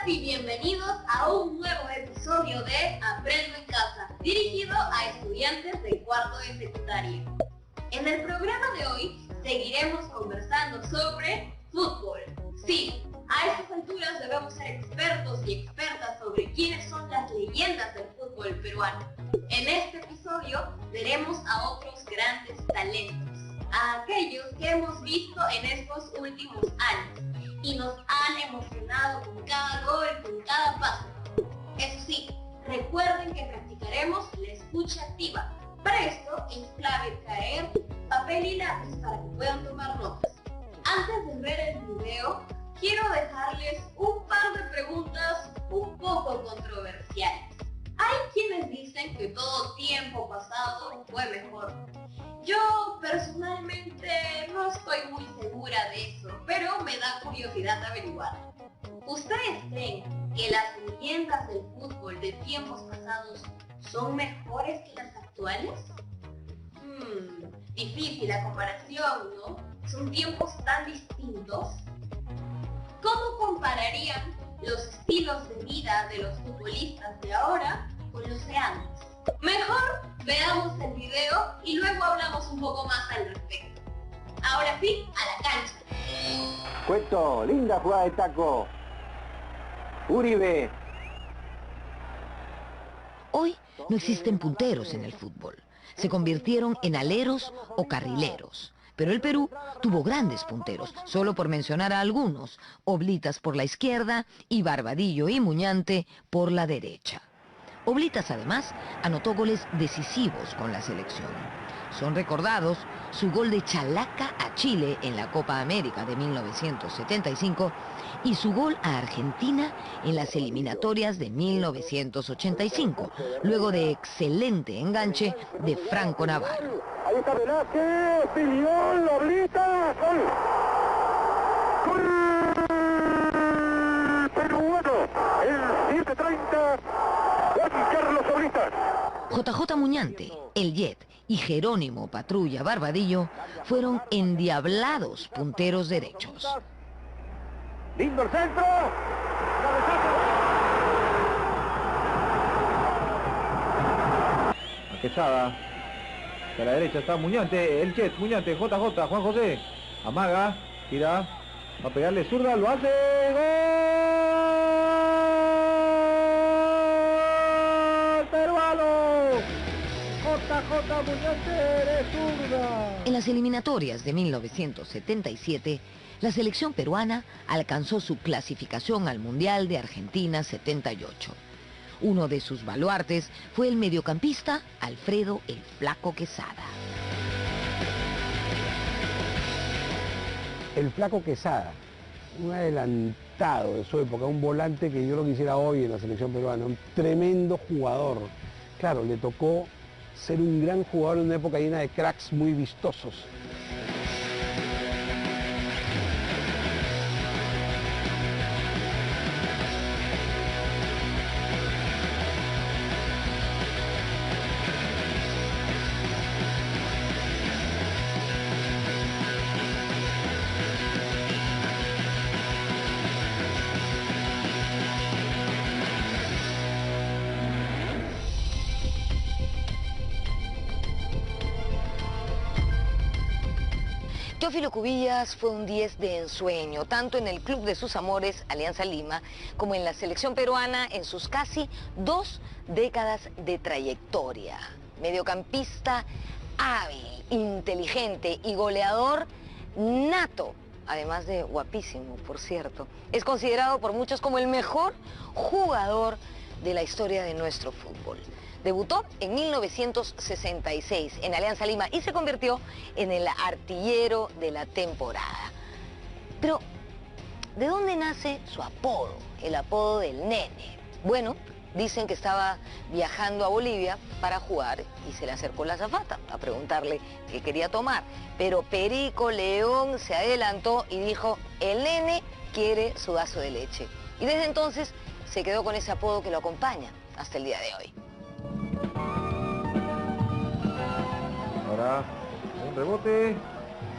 y bienvenidos a un nuevo episodio de Aprendo en Casa, dirigido a estudiantes de cuarto de secundaria. En el programa de hoy seguiremos conversando sobre fútbol. Sí, a estas alturas debemos ser expertos y expertas sobre quiénes son las leyendas del fútbol peruano. En este episodio veremos a otros grandes talentos, a aquellos que hemos visto en estos últimos años y nos han emocionado con cada gol, con cada paso. Eso sí, recuerden que practicaremos la escucha activa. Para esto es clave traer papel y lápiz para que puedan tomar notas. Antes de ver el video, quiero dejarles un par de preguntas un poco controversiales. Hay quienes dicen que todo tiempo pasado fue mejor. Yo personalmente no estoy muy segura de eso, pero me da curiosidad averiguar. ¿Ustedes creen que las leyendas del fútbol de tiempos pasados son mejores que las actuales? Difícil la comparación, ¿no? Son tiempos tan distintos. ¿Cómo compararían los estilos de vida de los futbolistas de ahora con los de antes? Mejor veamos el video y luego hablamos un poco más al respecto. Ahora sí, a la cancha. Cueto, linda jugada de taco. Uribe. Hoy no existen punteros en el fútbol. Se convirtieron en aleros o carrileros. Pero el Perú tuvo grandes punteros, solo por mencionar a algunos: Oblitas por la izquierda y Barbadillo y Muñante por la derecha. Oblitas además anotó goles decisivos con la selección. Son recordados su gol de Chalaca a Chile en la Copa América de 1975 y su gol a Argentina en las eliminatorias de 1985, luego de excelente enganche de Franco Navarro. Ahí está Velázquez, Pilión, Oblitas, gol. Gol peruano, el 7:30. Juan Carlos Oblitas. JJ Muñante, El Jet y Jerónimo Patrulla Barbadillo fueron endiablados punteros derechos. Lindo el centro. A Quesada. A la derecha está Muñante, El Jet, Muñante, JJ, Juan José. Amaga, tira. Va a pegarle zurda, lo hace. ¡Gol peruano! JJ Muñante de zurda. En las eliminatorias de 1977, la selección peruana alcanzó su clasificación al Mundial de Argentina 78. Uno de sus baluartes fue el mediocampista Alfredo el Flaco Quesada. El Flaco Quesada, un adelantado de su época, un volante que yo lo quisiera hoy en la selección peruana, un tremendo jugador. Claro, le tocó ser un gran jugador en una época llena de cracks muy vistosos. Teófilo Cubillas fue un 10 de ensueño, tanto en el club de sus amores, Alianza Lima, como en la selección peruana en sus casi 2 décadas de trayectoria. Mediocampista hábil, inteligente y goleador nato, además de guapísimo, por cierto. Es considerado por muchos como el mejor jugador de la historia de nuestro fútbol. Debutó en 1966 en Alianza Lima y se convirtió en el artillero de la temporada. Pero, ¿de dónde nace su apodo? El apodo del Nene. Bueno, dicen que estaba viajando a Bolivia para jugar y se le acercó la azafata a preguntarle qué quería tomar. Pero Perico León se adelantó y dijo: el Nene quiere su vaso de leche. Y desde entonces se quedó con ese apodo que lo acompaña hasta el día de hoy. Ahora un rebote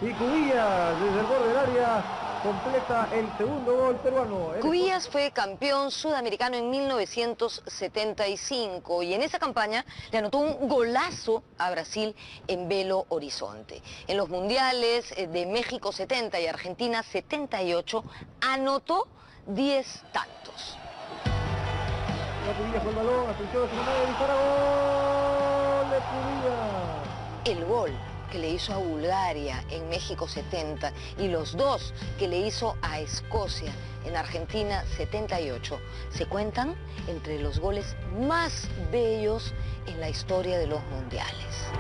y Cubillas desde el borde del área completa el segundo gol peruano. Cubillas fue campeón sudamericano en 1975 y en esa campaña le anotó un golazo a Brasil en Belo Horizonte. En los mundiales de México 70 y Argentina 78 anotó 10 tantos. Cubillas con el balón, atención, se mueve, dispara, gol de Cubillas. El gol que le hizo a Bulgaria en México 70 y los dos que le hizo a Escocia en Argentina 78 se cuentan entre los goles más bellos en la historia de los mundiales.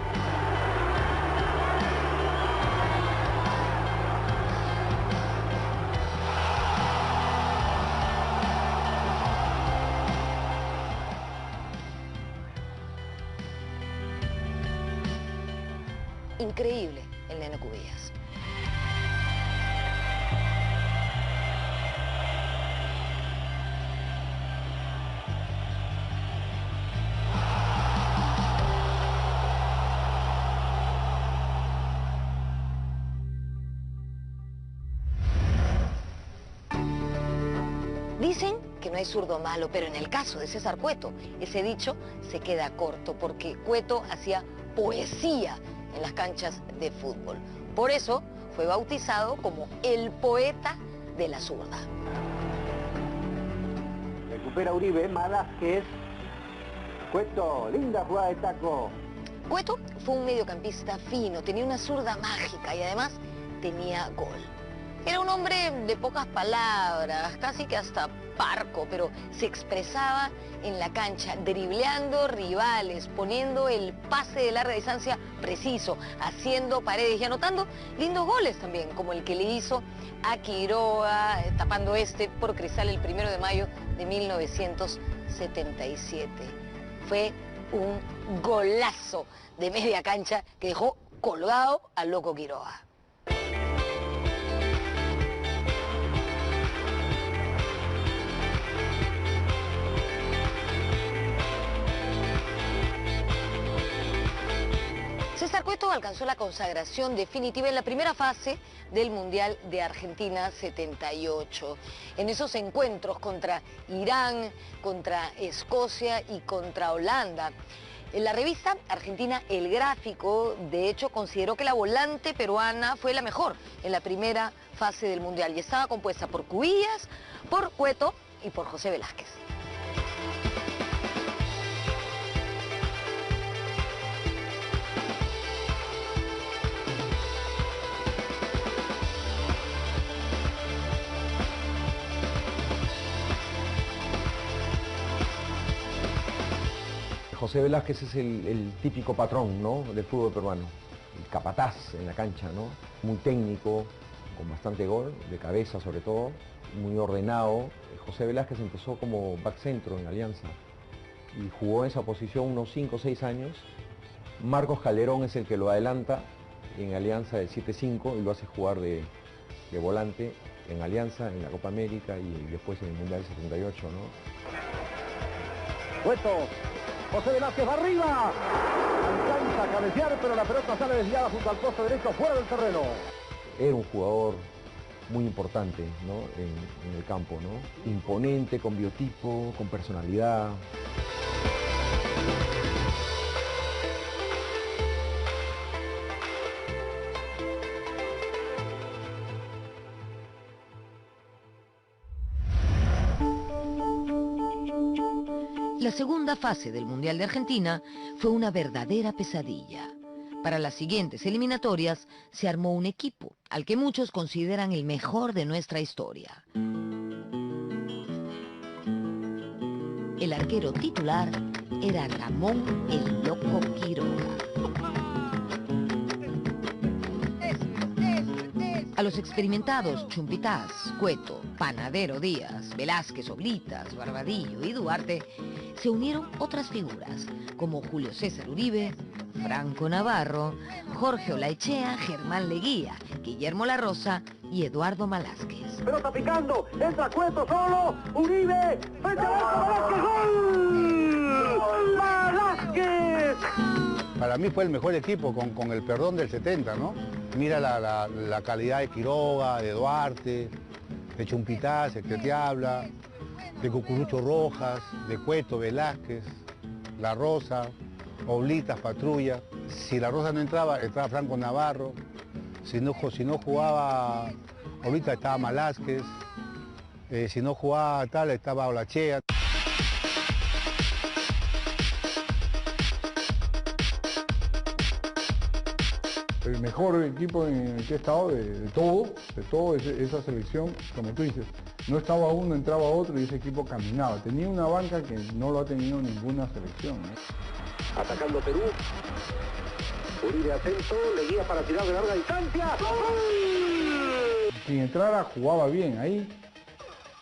Increíble el Nene Cubillas. Dicen que no hay zurdo malo, pero en el caso de César Cueto, ese dicho se queda corto porque Cueto hacía poesía en las canchas de fútbol. Por eso fue bautizado como el poeta de la zurda. Recupera Uribe, Velázquez. Cueto, linda jugada de taco. Cueto fue un mediocampista fino, tenía una zurda mágica y además tenía gol. Era un hombre de pocas palabras, casi que hasta parco, pero se expresaba en la cancha, dribleando rivales, poniendo el pase de larga distancia preciso, haciendo paredes y anotando lindos goles también, como el que le hizo a Quiroga, tapando por Cristal el 1 de mayo de 1977. Fue un golazo de media cancha que dejó colgado al loco Quiroga. César Cueto alcanzó la consagración definitiva en la primera fase del Mundial de Argentina 78. En esos encuentros contra Irán, contra Escocia y contra Holanda. En la revista argentina El Gráfico, de hecho, consideró que la volante peruana fue la mejor en la primera fase del Mundial y estaba compuesta por Cubillas, por Cueto y por José Velázquez. José Velázquez es el típico patrón, ¿no?, del fútbol peruano, el capataz en la cancha, ¿no?, muy técnico, con bastante gol, de cabeza sobre todo, muy ordenado. José Velázquez empezó como back centro en Alianza y jugó en esa posición unos 5 o 6 años. Marcos Calderón es el que lo adelanta en Alianza del 7-5 y lo hace jugar de volante en Alianza, en la Copa América y después en el Mundial 78, ¿no? Cueto. José Velázquez va arriba, alcanza a cabecear, pero la pelota sale desviada junto al poste derecho, fuera del terreno. Era un jugador muy importante, ¿no?, en el campo, ¿no?, imponente, con biotipo, con personalidad. La segunda fase del Mundial de Argentina fue una verdadera pesadilla. Para las siguientes eliminatorias se armó un equipo al que muchos consideran el mejor de nuestra historia. El arquero titular era Ramón el Loco Quiroga. A los experimentados Chumpitaz, Cueto, Panadero Díaz, Velázquez Oblitas, Barbadillo y Duarte se unieron otras figuras como Julio César Uribe, Franco Navarro, Jorge Olaechea, Germán Leguía, Guillermo La Rosa y Eduardo Malásquez. Pelota picando, entra Cueto solo, Uribe, frente a Velázquez, ¡gol! ¡Malásquez! Para mí fue el mejor equipo, con el perdón del 70, ¿no? Mira la calidad de Quiroga, de Duarte, de Chumpitaz, el que te habla, de Cucurucho Rojas, de Cueto, Velázquez, La Rosa, Oblitas, Patrulla. Si La Rosa no entraba Franco Navarro. Si no jugaba Oblitas, estaba Malásquez. Si no jugaba tal, estaba Olachea. El mejor equipo en el que he estado de todo esa selección, como tú dices, no estaba uno, entraba otro y ese equipo caminaba. Tenía una banca que no lo ha tenido ninguna selección, ¿no? Atacando Perú. Uribe atento, le guía para tirar de larga distancia. ¡Gol! Quien entrara jugaba bien, ahí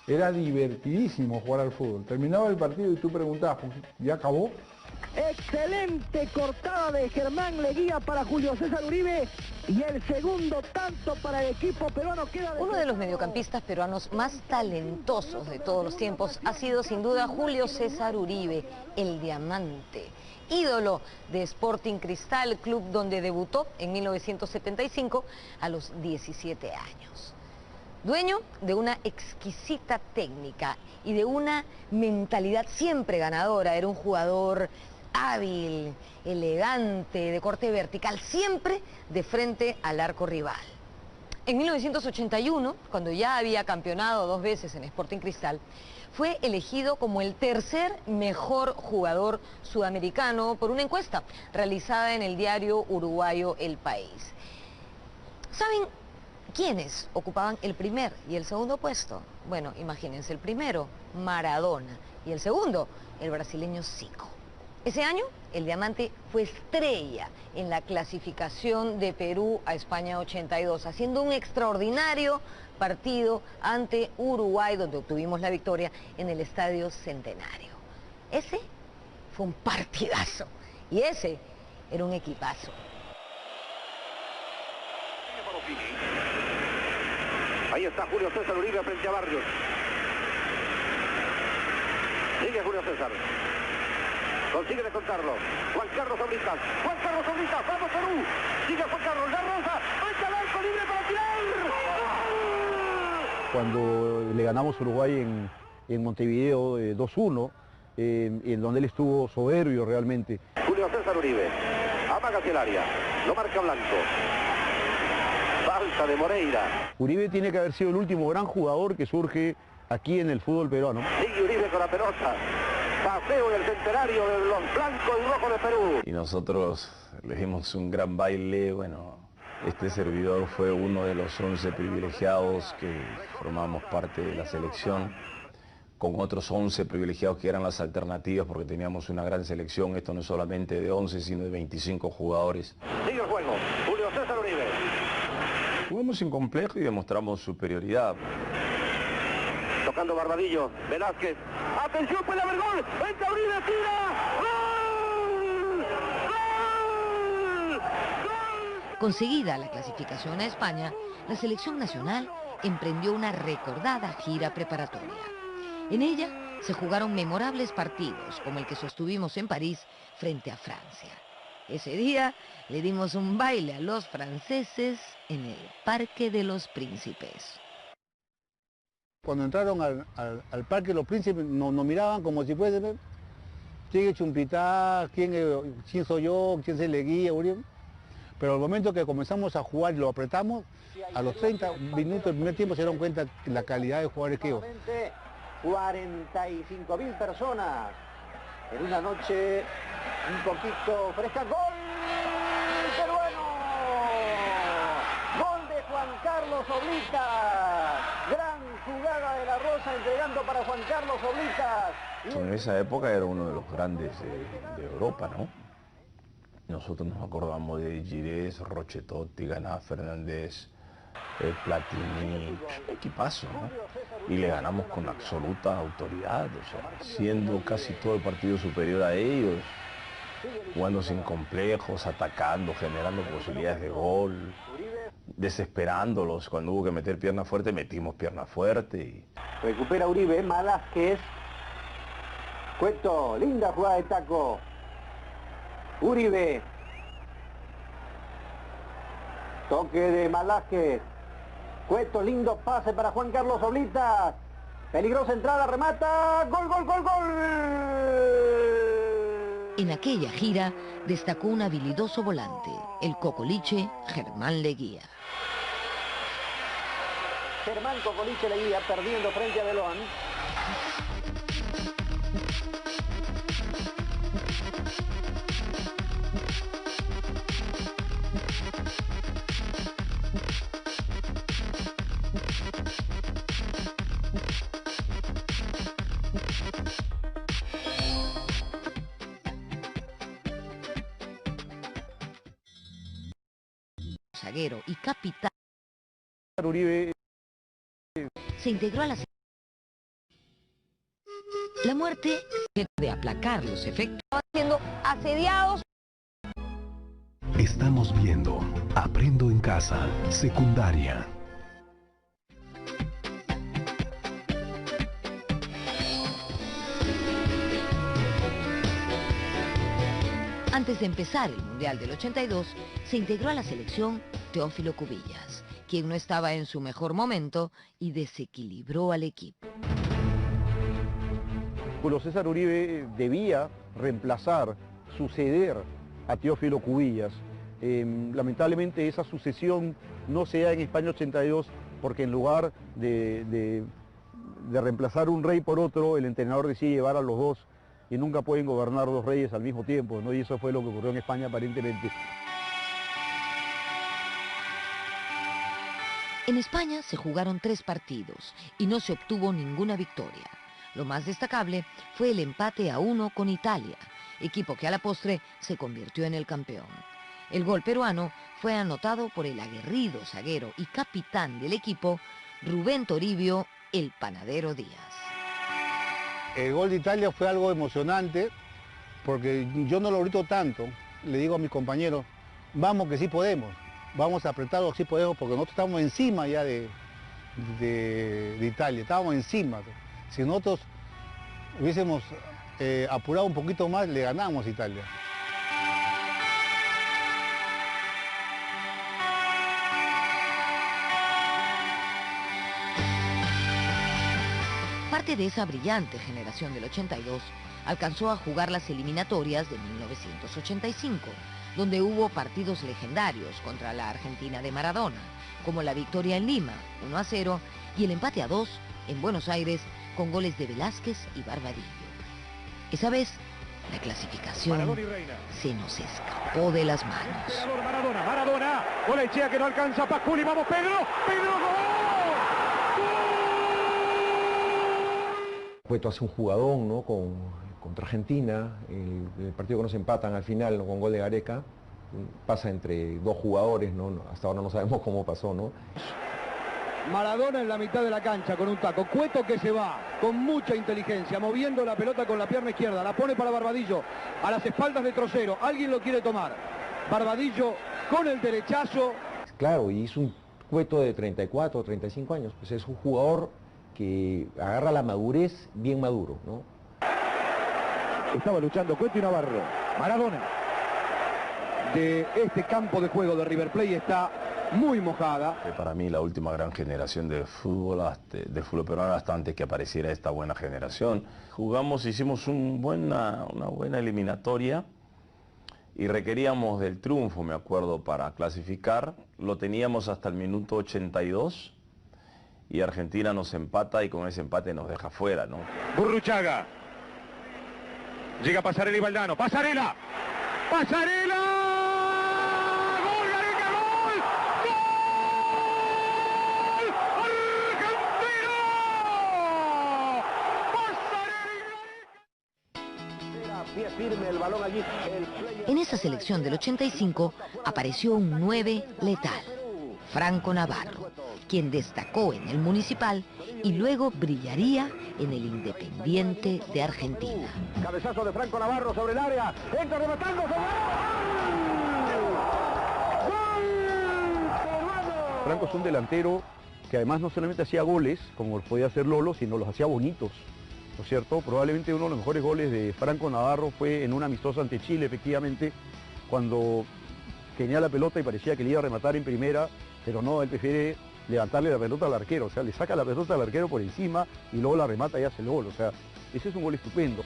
era divertidísimo jugar al fútbol. Terminaba el partido y tú preguntabas, ¿ya acabó? Excelente cortada de Germán Leguía para Julio César Uribe y el segundo tanto para el equipo peruano queda... Uno de los mediocampistas peruanos más talentosos de todos los tiempos ha sido sin duda Julio César Uribe, el Diamante, ídolo de Sporting Cristal, club donde debutó en 1975 a los 17 años. Dueño de una exquisita técnica y de una mentalidad siempre ganadora, era un jugador hábil, elegante, de corte vertical, siempre de frente al arco rival. En 1981, cuando ya había campeonado 2 veces en Sporting Cristal, fue elegido como el tercer mejor jugador sudamericano por una encuesta realizada en el diario uruguayo El País. ¿Saben quiénes ocupaban el primer y el segundo puesto? Bueno, imagínense, el primero, Maradona, y el segundo, el brasileño Zico. Ese año, el Diamante fue estrella en la clasificación de Perú a España 82, haciendo un extraordinario partido ante Uruguay, donde obtuvimos la victoria en el Estadio Centenario. Ese fue un partidazo, y ese era un equipazo. Ahí está Julio César Uribe frente a Barrios. Sigue Julio César. Consigue descontarlo. Juan Carlos Oblitas. Juan Carlos Oblitas. Vamos Perú. Sigue Juan Carlos. La Rosa. Frente al arco libre para tirar. Cuando le ganamos a Uruguay en Montevideo 2-1, en donde él estuvo soberbio realmente. Julio César Uribe. Amaga hacia el área. Lo marca Blanco. Falta de Moreira. Uribe tiene que haber sido el último gran jugador que surge aquí en el fútbol peruano. Sigue Uribe con la pelota. Paseo en el centenario de los blancos y rojos de Perú. Y nosotros le dimos un gran baile. Bueno, este servidor fue uno de los 11 privilegiados que formamos parte de la selección, con otros 11 privilegiados que eran las alternativas, porque teníamos una gran selección. Esto no es solamente de 11, sino de 25 jugadores. Sigue el juego. Julio César Uribe. Jugamos sin complejo y demostramos superioridad. Tocando Barbadillo, Velázquez. ¡Atención, puede haber gol! ¡Entra Uribe, tira! ¡Gol! ¡Gol! ¡Gol! Conseguida la clasificación a España, la selección nacional emprendió una recordada gira preparatoria. En ella se jugaron memorables partidos, como el que sostuvimos en París frente a Francia. Ese día le dimos un baile a los franceses en el Parque de los Príncipes. Cuando entraron al Parque de los Príncipes nos miraban como si fuese, ¿quién es Chumpitaz? ¿Quién soy yo? ¿Quién se le guía? Pero al momento que comenzamos a jugar y lo apretamos, a los 30 minutos del primer tiempo se dieron cuenta de la calidad de jugadores que iba. 45.000 personas en una noche un poquito fresca. ¡Gol peruano! ¡Gol de Juan Carlos Oblitas! Gran jugada de La Rosa entregando para Juan Carlos Oblitas. En esa época era uno de los grandes de Europa, ¿no? Nosotros nos acordamos de Girés, Rochetotti, Ganá, Fernández, Platini, equipazo, ¿no? Y le ganamos con absoluta autoridad, o sea, siendo casi todo el partido superior a ellos, jugando sin complejos, atacando, generando posibilidades de gol, desesperándolos. Cuando hubo que meter pierna fuerte, metimos pierna fuerte. Y... Recupera Uribe, Malásquez. Cueto, linda jugada de taco. Uribe. Toque de Malásquez. Cueto, lindo pase para Juan Carlos Oblitas. Peligrosa entrada, remata. ¡Gol, gol, gol, gol! En aquella gira destacó un habilidoso volante, el cocoliche Germán Leguía. Germán Cocoliche Leguía perdiendo frente a Beloan. Zaguero y capitán. Uribe Se integró a la... La muerte de aplacar los efectos siendo asediados. Estamos viendo Aprendo en Casa, secundaria. Antes de empezar el Mundial del 82, se integró a la selección Teófilo Cubillas, quien no estaba en su mejor momento y desequilibró al equipo. Julio César Uribe debía reemplazar, suceder a Teófilo Cubillas. Lamentablemente esa sucesión no se da en España 82 porque en lugar de reemplazar un rey por otro, el entrenador decide llevar a los dos y nunca pueden gobernar dos reyes al mismo tiempo, ¿no? Y eso fue lo que ocurrió en España aparentemente. En España se jugaron 3 partidos y no se obtuvo ninguna victoria. Lo más destacable fue el empate a 1 con Italia, equipo que a la postre se convirtió en el campeón. El gol peruano fue anotado por el aguerrido zaguero y capitán del equipo, Rubén Toribio, el Panadero Díaz. El gol de Italia fue algo emocionante porque yo no lo grito tanto. Le digo a mis compañeros, vamos que sí podemos, vamos a apretarlo que sí podemos porque nosotros estamos encima ya de Italia, estábamos encima. Si nosotros hubiésemos apurado un poquito más, le ganamos a Italia. Parte de esa brillante generación del 82 alcanzó a jugar las eliminatorias de 1985, donde hubo partidos legendarios contra la Argentina de Maradona, como la victoria en Lima, 1-0, y el empate a 2 en Buenos Aires con goles de Velázquez y Barbadillo. Esa vez, la clasificación se nos escapó de las manos. Maradona, Golechea que no alcanza, Paculi, vamos Pedro, ¡gol! Cueto hace un jugadón, ¿no? Contra Argentina, el partido que nos empatan al final, ¿no? Con gol de Gareca, pasa entre 2 jugadores, ¿no? Hasta ahora no sabemos cómo pasó, ¿no? Maradona en la mitad de la cancha con un taco, Cueto que se va con mucha inteligencia, moviendo la pelota con la pierna izquierda, la pone para Barbadillo, a las espaldas de Trocero, alguien lo quiere tomar, Barbadillo con el derechazo. Claro, y es un Cueto de 34 o 35 años, pues es un jugador que agarra la madurez bien maduro, ¿no? Estaba luchando Cueto y Navarro. Maradona de este campo de juego de River Plate está muy mojada. Para mí la última gran generación del fútbol peruano hasta antes que apareciera esta buena generación. Hicimos una buena eliminatoria y requeríamos del triunfo, me acuerdo, para clasificar. Lo teníamos hasta el minuto 82. Y Argentina nos empata y con ese empate nos deja fuera, ¿no? Burruchaga. Llega Pasarela y Valdano. ¡Pasarela! ¡Pasarela! ¡Gol, Gareca, gol! ¡Gol! ¡Argentina! ¡Pasarela! Pie firme el balón allí. En esa selección del 85 apareció un 9 letal, Franco Navarro, quien destacó en el Municipal y luego brillaría en el Independiente de Argentina. Cabezazo de Franco Navarro sobre el área, entra rematando sobre Franco es un delantero que además no solamente hacía goles, como podía hacer Lolo, sino los hacía bonitos, ¿no es cierto? Probablemente uno de los mejores goles de Franco Navarro fue en un amistoso ante Chile, efectivamente, cuando tenía la pelota y parecía que le iba a rematar en primera, pero no, él prefiere levantarle la pelota al arquero, o sea, le saca la pelota al arquero por encima y luego la remata y hace el gol, o sea, ese es un gol estupendo.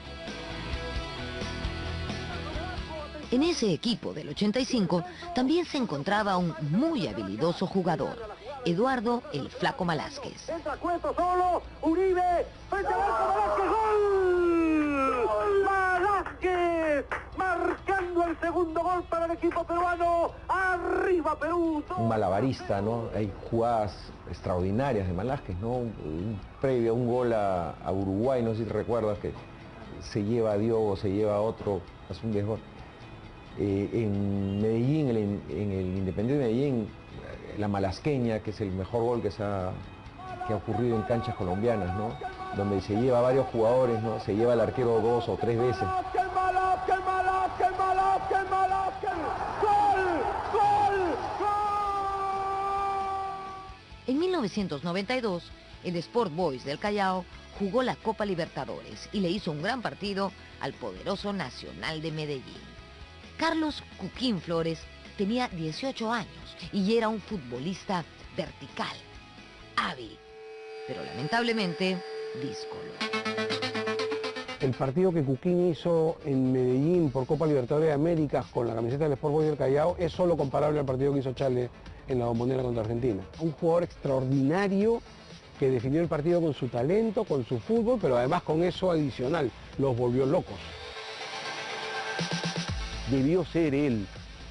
En ese equipo del 85 también se encontraba un muy habilidoso jugador, Eduardo el Flaco Malásquez. Entra Cueto solo, Uribe, frente al arco, Malásquez, ¡gol! ¡Malásquez! Marcando el segundo gol para el equipo peruano. ¡Arriba Perú! Un malabarista, ¿no? Hay jugadas extraordinarias de Malásquez, ¿no? Previo a un gol a Uruguay, no sé si te recuerdas, que se lleva a Diogo, se lleva a otro, hace un desgol. En Medellín, en el Independiente de Medellín, la malasqueña, que es el mejor gol que ha ocurrido en canchas colombianas, ¿no? Donde se lleva a varios jugadores, ¿no? Se lleva al arquero 2 o 3 veces. En 1992, el Sport Boys del Callao jugó la Copa Libertadores y le hizo un gran partido al poderoso Nacional de Medellín. Carlos Cuquín Flores tenía 18 años y era un futbolista vertical, hábil, pero lamentablemente díscolo. El partido que Cuquín hizo en Medellín por Copa Libertadores de América con la camiseta del Sport Boys del Callao es solo comparable al partido que hizo Chale en la Bombonera contra Argentina. Un jugador extraordinario que definió el partido con su talento, con su fútbol, pero además con eso adicional, los volvió locos. Debió ser él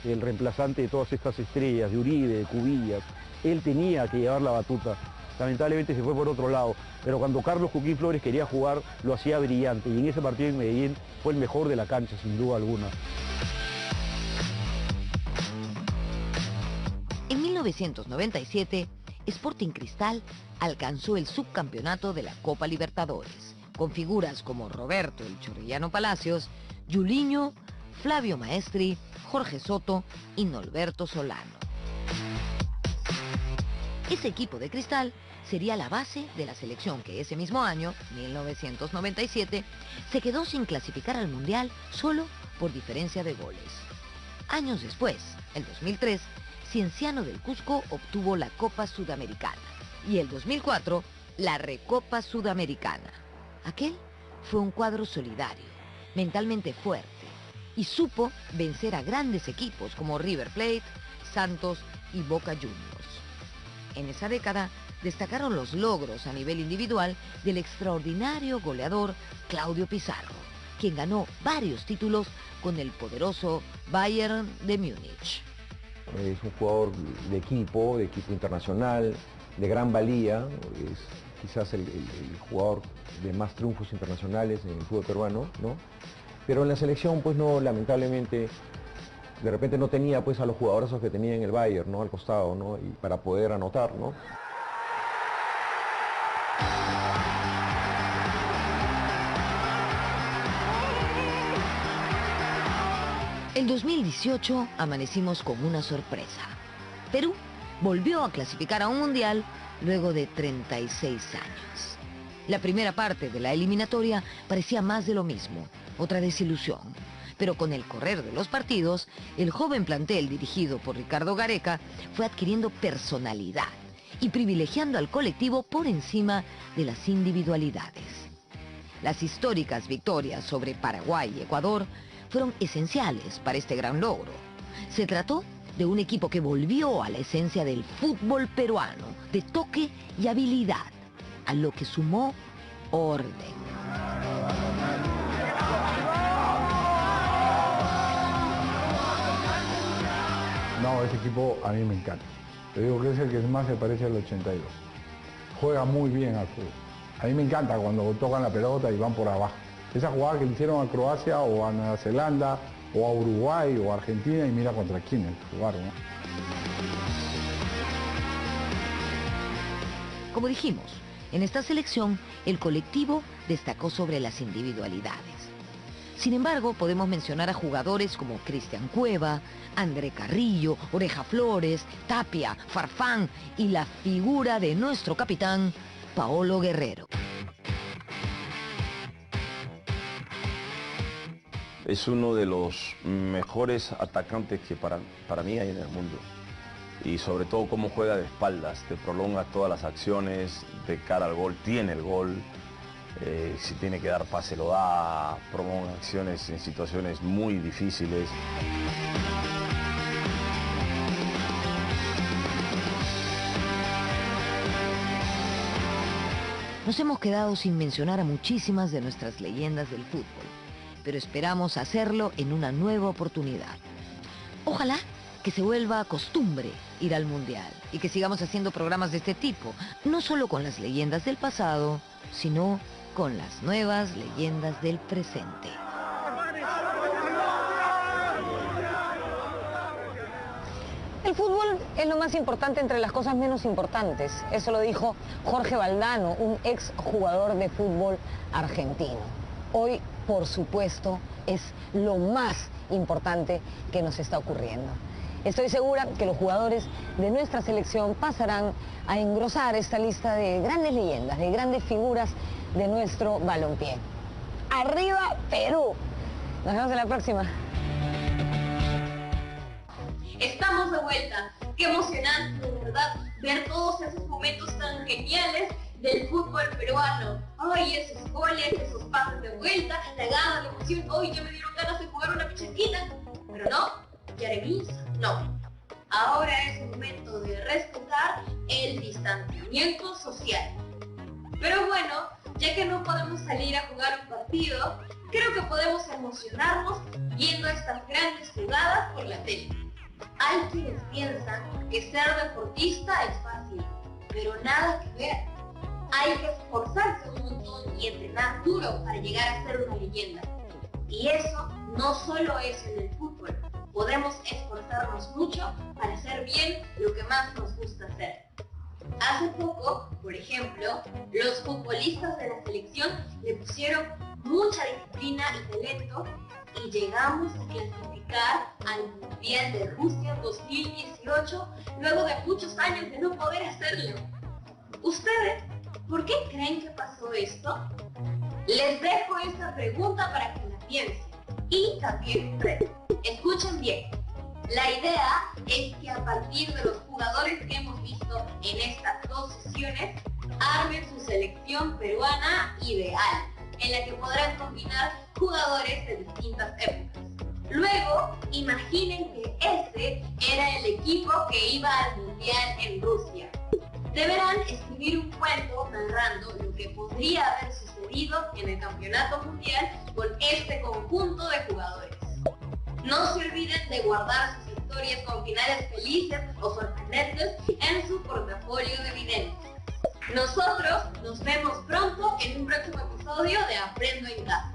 el reemplazante de todas estas estrellas, de Uribe, de Cubillas. Él tenía que llevar la batuta. Lamentablemente se fue por otro lado, pero cuando Carlos Cuquín Flores quería jugar, lo hacía brillante, y en ese partido en Medellín fue el mejor de la cancha, sin duda alguna. En 1997, Sporting Cristal alcanzó el subcampeonato de la Copa Libertadores, con figuras como Roberto el Chorrillano Palacios, Julinho, Flavio Maestri, Jorge Soto y Norberto Solano. Ese equipo de Cristal sería la base de la selección que ese mismo año, 1997, se quedó sin clasificar al Mundial solo por diferencia de goles. Años después, el 2003, Cienciano del Cusco obtuvo la Copa Sudamericana y el 2004, la Recopa Sudamericana. Aquel fue un cuadro solidario, mentalmente fuerte, y supo vencer a grandes equipos como River Plate, Santos y Boca Juniors. En esa década destacaron los logros a nivel individual del extraordinario goleador Claudio Pizarro, quien ganó varios títulos con el poderoso Bayern de Múnich. Es un jugador de equipo internacional, de gran valía, es quizás el jugador de más triunfos internacionales en el fútbol peruano, ¿no? Pero en la selección, pues no, lamentablemente, de repente no tenía pues a los jugadores que tenía en el Bayern, ¿no? Al costado, ¿no? Y para poder anotar, ¿no? El 2018 amanecimos con una sorpresa. Perú volvió a clasificar a un mundial luego de 36 años. La primera parte de la eliminatoria parecía más de lo mismo, otra desilusión. Pero con el correr de los partidos, el joven plantel dirigido por Ricardo Gareca fue adquiriendo personalidad y privilegiando al colectivo por encima de las individualidades. Las históricas victorias sobre Paraguay y Ecuador fueron esenciales para este gran logro. Se trató de un equipo que volvió a la esencia del fútbol peruano, de toque y habilidad, a lo que sumó orden. No, ese equipo a mí me encanta. Te digo que es el que más se parece al 82. Juega muy bien al fútbol. A mí me encanta cuando tocan la pelota y van por abajo. Esa jugada que le hicieron a Croacia o a Nueva Zelanda o a Uruguay o a Argentina, y mira contra quiénes jugaron, ¿no? Como dijimos, en esta selección el colectivo destacó sobre las individualidades. Sin embargo, podemos mencionar a jugadores como Cristian Cueva, André Carrillo, Oreja Flores, Tapia, Farfán y la figura de nuestro capitán, Paolo Guerrero. Es uno de los mejores atacantes que para mí hay en el mundo. Y sobre todo cómo juega de espaldas, te prolonga todas las acciones, de cara al gol, tiene el gol. Si tiene que dar pase lo da, prolonga acciones en situaciones muy difíciles. Nos hemos quedado sin mencionar a muchísimas de nuestras leyendas del fútbol, pero esperamos hacerlo en una nueva oportunidad. Ojalá que se vuelva costumbre ir al Mundial y que sigamos haciendo programas de este tipo, no solo con las leyendas del pasado, sino con las nuevas leyendas del presente. El fútbol es lo más importante entre las cosas menos importantes. Eso lo dijo Jorge Valdano, un ex jugador de fútbol argentino. Hoy, por supuesto, es lo más importante que nos está ocurriendo. Estoy segura que los jugadores de nuestra selección pasarán a engrosar esta lista de grandes leyendas, de grandes figuras de nuestro balompié. ¡Arriba Perú! Nos vemos en la próxima. Estamos de vuelta. Qué emocionante, de verdad, ver todos esos momentos tan geniales del fútbol peruano. Ay, esos goles, esos pases de vuelta, la gana, la emoción. Hoy ya me dieron ganas de jugar una pichanguita. Pero no, Jeremías, no. Ahora es el momento de respetar el distanciamiento social. Pero bueno, ya que no podemos salir a jugar un partido, creo que podemos emocionarnos viendo estas grandes jugadas por la tele. Hay quienes piensan que ser deportista es fácil, pero nada que ver. Hay que esforzarse un montón y entrenar duro para llegar a ser una leyenda. Y eso no solo es en el fútbol. Podemos esforzarnos mucho para hacer bien lo que más nos gusta hacer. Hace poco, por ejemplo, los futbolistas de la selección le pusieron mucha disciplina y talento y llegamos a clasificar al Mundial de Rusia 2018 luego de muchos años de no poder hacerlo. ¿Ustedes por qué creen que pasó esto? Les dejo esta pregunta para que la piensen. Y también ustedes. Escuchen bien. La idea es que a partir de los jugadores que hemos visto en estas dos sesiones, armen su selección peruana ideal, en la que podrán combinar jugadores de distintas épocas. Luego, imaginen que ese era el equipo que iba al Mundial en Rusia. Deberán escribir un cuento narrando lo que podría haber sucedido en el Campeonato Mundial con este conjunto de jugadores. No se olviden de guardar sus historias con finales felices o sorprendentes en su portafolio de evidencias. Nosotros nos vemos pronto en un próximo episodio de Aprendo en Casa.